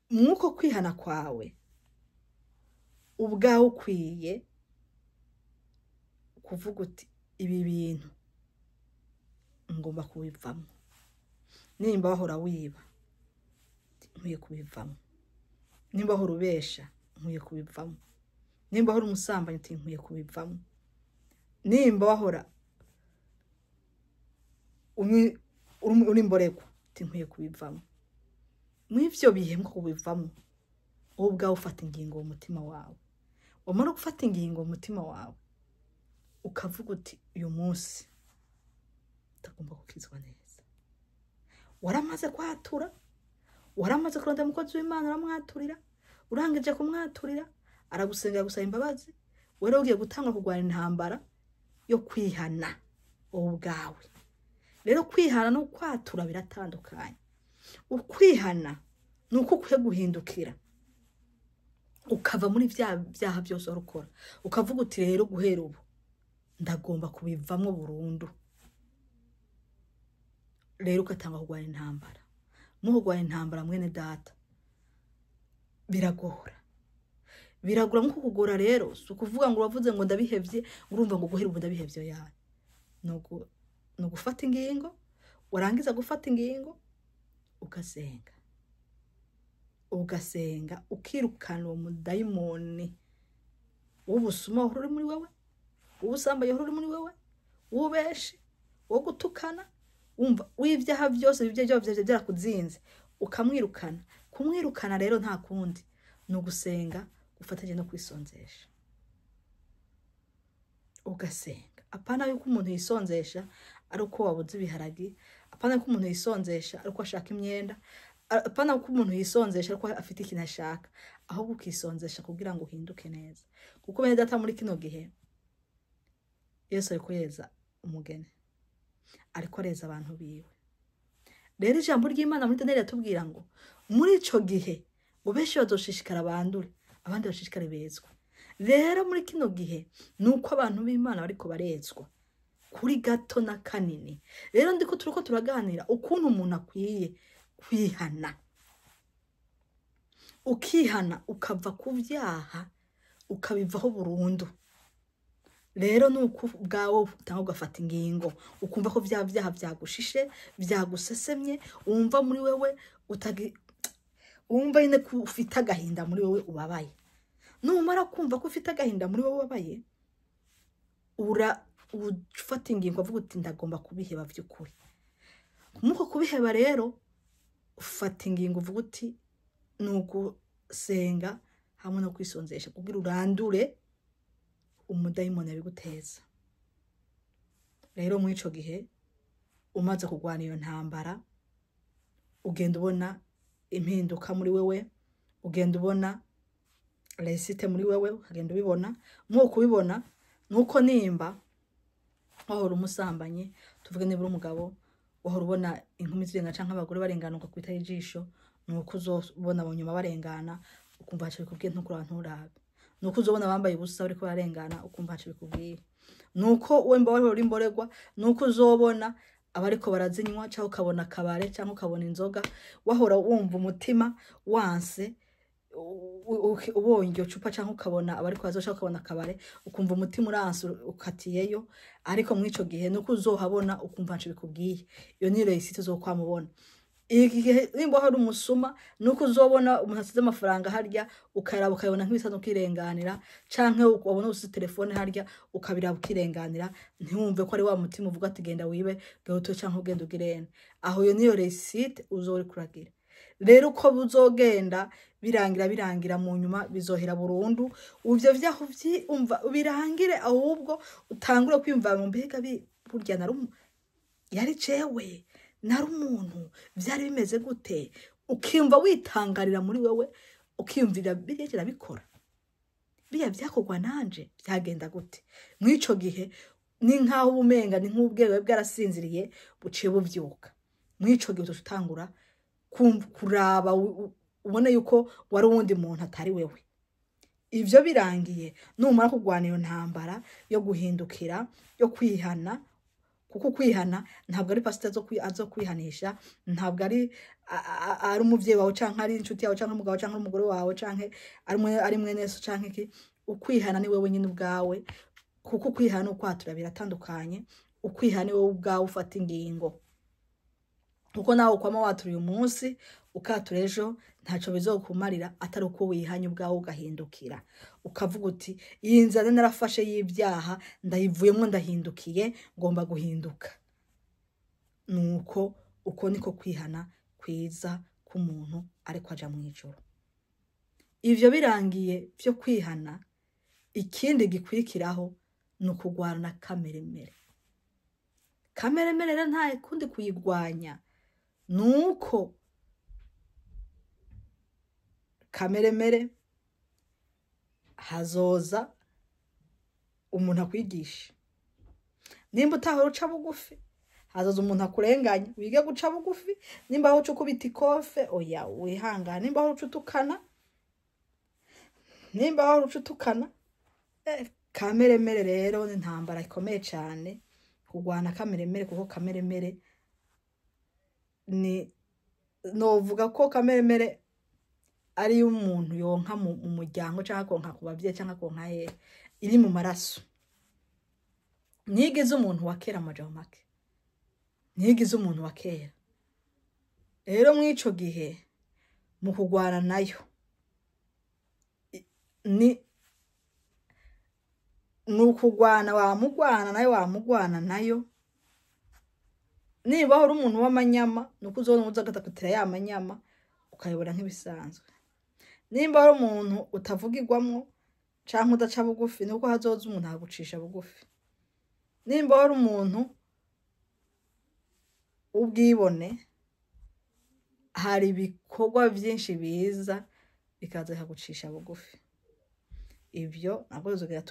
mwuko kwihana kwawe ubwawe ukwiye kuvuga uti ibi bintu ngomba kubivamo. Nimba wahora wiba nkwiye kubivamo. Nimba wahora ubesha nkwiye kubivamo. Nimba wahora umusambanyi uti nkwiye kubivamo. Nimba wahora uri imborerwa uti nkwiye kubivamo. Mw'ivyo bihe mwo kubivamo wowe ubwawe ufata ingingo mu mutima wawe. Wamara gufata ingingo mu mutima wawe ukavuga uti uyu munsi ndagomba gukizwa neza. Waramaze kwatura, waramaze kurondera umukozi w'Imana uramwaturira, urangije kumwaturira aragusengera gusaba imbabazi, wera ugiye gutanga kurwana intambara yo kwihana wowe ubwawe. Rero kwihana no kwatura biratandukanye. Ukwihana nuko ukwiye guhindukira ukava muri byaha byose urukora, ukavuga uti rero guhera ubu ndagomba kubivamo burundu. Rero ugatanga kurwana intambara. Mu kurwana intambara mwene data biragora nko kugora. Rero si ukuvuga ngo uravuze ngo ndabihevye urumva ngo guhera ubu ndabihevye yawe. No gufata ingingo, warangiza gufata ingingo ugasenga ukirukana uwo mudayimoni w'ubusuma uri muri wewe, w'ubusambanyi uri muri wewe, w'ubeshi, wo gutukana, umva w'ivyaha byose bivyo byarakuzinze ukamwirukana. Kumwirukana rero nta kundi no gusenga gufatanye no kwisonzesha. Ugasenga apana yuko umuntu yisonzesha ari uko wabuze ibiharagi, apana yuko umuntu yisonzesha ari uko ashaka imyenda, apana yuko umuntu yisonzesha ari uko afite ikintu ashaka, ahubwo ukisonzesha kugira ngo uhinduke neza. Kuko bene data muri kino gihe Yesu ariko yeza umugeni, ariko areza abantu biwe. Rero ijambo ry'Imana muri Daniel yatubwira ngo muri ico gihe ngo benshi bazoshishikara bandure, abandi bashishikare bezwa. Rero muri kino gihe nuko abantu b'Imana bariko barezwa kuri gato na kanini. Rero ndiko turiko turaganira ukuntu umuntu akwiye kwihana, ukihana ukava ku vyaha ukabivaho burundu. Rero nuko bwawe utanga ugafata ingingo ukumva ko vyaha vyagushishe, vyagusesemye, umva muri wewe umva ine ufite agahinda muri wewe ubabaye. Numara kumva ko ufite agahinda muri wewe ubabaye, ufata ingingo uvuga uti ndagomba kubiheba vy'ukuri. Muko kubiheba rero ufata ingingo uvuga uti nuko senga hamwe no kwisonzesha kugira urandure umudayimoni abiguteza. Rero mu ico gihe umaze kurwana iyo ntambara ugenda ubona impinduka muri wewe, ugenda ubona resite muri wewe, ugenda ubibona. Mu kubibona nuko nimba wahora umusambanyi, tuvuge niba uri umugabo wahora ubona inkumi zirenga canke abagore barenganuka kwita ijisho, nuko uzobona abanyuma barengana ukumva haca bikubwiye ntukura nturabe. Nuko uzobona bambaye ubusa bariko barengana ukumva haca bikubwiye. Nuko wemba wari uri imborerwa, nuko uzobona abariko barazinywa cyangwa ukabona kabare cyangwa ukabona inzoga, wahora wumva umutima wanse ubonye iryo cupa cyangwa ukabona abariko bazosha ukabona kabare ukumva umutima uranse ukatiyeyo. Ariko muri ico gihe nuko uzohabona ukumva haca bikubwiye. Iyo ni resite uzokwamubona. Igihe nimba hari umusuma nuko uzobona umuntu asize amafaranga harya ukaraba ukayibona nk'ibisano ukirenganira, canke ukabona usize telefone harya ukabiraba ukirenganira, ntiwumve ko ari wa mutima uvuga ati genda wibe gato canke ugenda ugirene. Aho yo niyo receipt uzori kuragira. Rero uko buzogenda birangira mu nyuma bizohera burundu. Uvyo vyaho umva birangire, ahubwo utangure kwiyumva mu mbega burya yari cewe nari umuntu vyari bimeze gute, ukiyumva witangarira muri wewe, ukiyumvira birigera bikora biya byakogwa nanje byagenda gute. Mwico gihe ni nkaho ubumenga ni nk'ubwewe bwarasinziriye buciye buvyuka. Mwico gihe utangura kuraba ubone yuko wari uwundi muntu atari wewe. Ivyo birangiye numara kugwana iyo ntambara yo guhindukira, yo kwihana, kuko kwihana ntabwo ari pastor azo kwihanisha, ntabwo ari umuvyeyi wawe canke ari inshuti yawe canke umugabo canke umugore wawe canke ari mwene so canke iki. Ukwihana ni wewe nyine ubwawe, kuko kwihana ukwatura biratandukanye. Ukwihana ni wewe ubwawe ufata ingingo, kuko nawe ukwama watura uyu munsi ukatura ejo ntaco bizokumarira atari uko wihanye ubwawe ugahindukira ukavuga uti iyi nzira narafashe y'ibyaha ndayivuyemo ndahindukiye ngomba guhinduka. Nuko uko niko kwihana kwiza k'umuntu ariko aja mu ijuru. Ivyo birangiye byo kwihana, ikindi gikurikiraho ni ukugwana kameremere. Kameremere rero nta kundi kuyigwanya, nuko kameremere hazoza umuntu akwigisha. Nimba utahora uca bugufi, hazoza umuntu akurenganya wige guca bugufi. Nimba aho ukubita ikofe, oya wihangane. Nimba aho ucutukana, nimba aho ucutukana, kameremere rero ni ntambara ikomeye cyane kugwana kameremere, kuko kameremere ni novuga ko kameremere ari umuntu yonka mu muryango cyangwa konka ku bavye cyangwa konka iri mu maraso. Nigeze umuntu wa kera amajaho make, nigeze umuntu wa kera. Rero mwico gihe mu kugwana nayo ni nukugwana wamugwana nayo. Niba hori umuntu w'amanyama nuko uzona uzagatagutira ya manyama ukayobora nk'ibisanzwe. Nimba hori umuntu utavugirwamwo canke udaca bugufi nuko hazoza umuntu agucisha bugufi. Nimba hori umuntu ubwibone, hari ibikorwa byinshi biza bikaza bikagucisha bugufi. Ivyo ntabwo tuzogira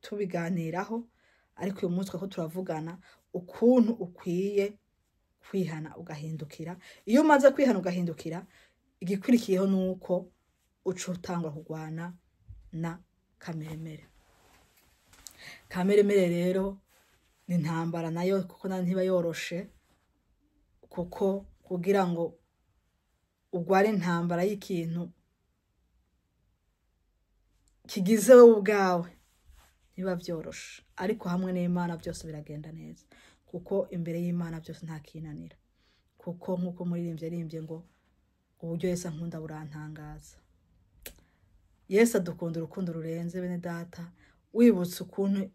tubiganiraho, ariko uyu munsi ko turavugana ukuntu ukwiye kwihana ugahindukira. Iyo umaze kwihana ugahindukira, igikurikiyeho nuko uca utangwa kugwana na kameremere. Kameremere rero ni ntambara nayo, kuko ntiba yoroshe, kuko kugira ngo ugware intambara y'ikintu kigize wowe ubwawe niba byoroshe, ariko hamwe n'Imana byose biragenda neza, kuko imbere y'Imana byose nta kinanira. Kuko nkuko muririmbye arimbye ngo uburyo Yesu ankunda burantangaza. Yesu adukunda urukundo rurenze bene data. Wibutse ukuntu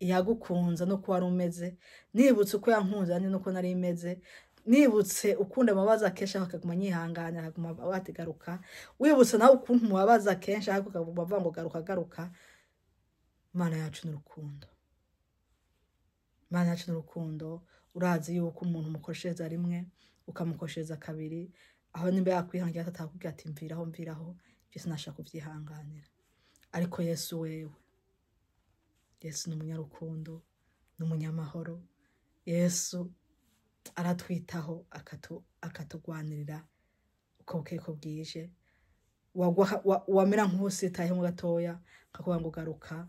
yagukunza no kuba rumeze, nibutse uko yankunze nuko nari imeze, nibutse ukunda amabaza kesha akaguma nyihangana akaguma batigaruka. Wibutse nawe ukuntu mubabaza kenshi ariko akaguma avuga ngo garuka. Mana yacu n'urukundo, Mana yacu n'urukundo. Urazi yuko umuntu mukosheza rimwe ukamukosheza kabiri, aho nimba yakwihangira atakubwira ati mviraho byose nashaka kuvyihanganira. Ariko Yesu wewe, Yesu n'umunyarukundo, n'umunyamahoro. Yesu aratwitaho akatugwanirira uko bukeko bwije. Wamera nk'usitaye mu gatoya akakuvuga ngo garuka.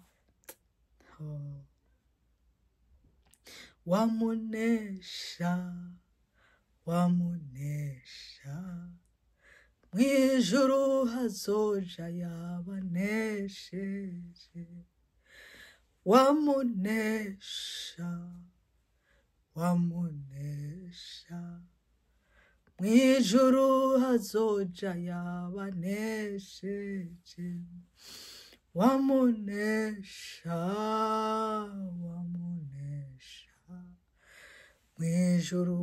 Wamunesha mwijuru hazoja yabanesheje. Wamunesha mwijuru hazoja yabanesheje. Wamunesha mwijuru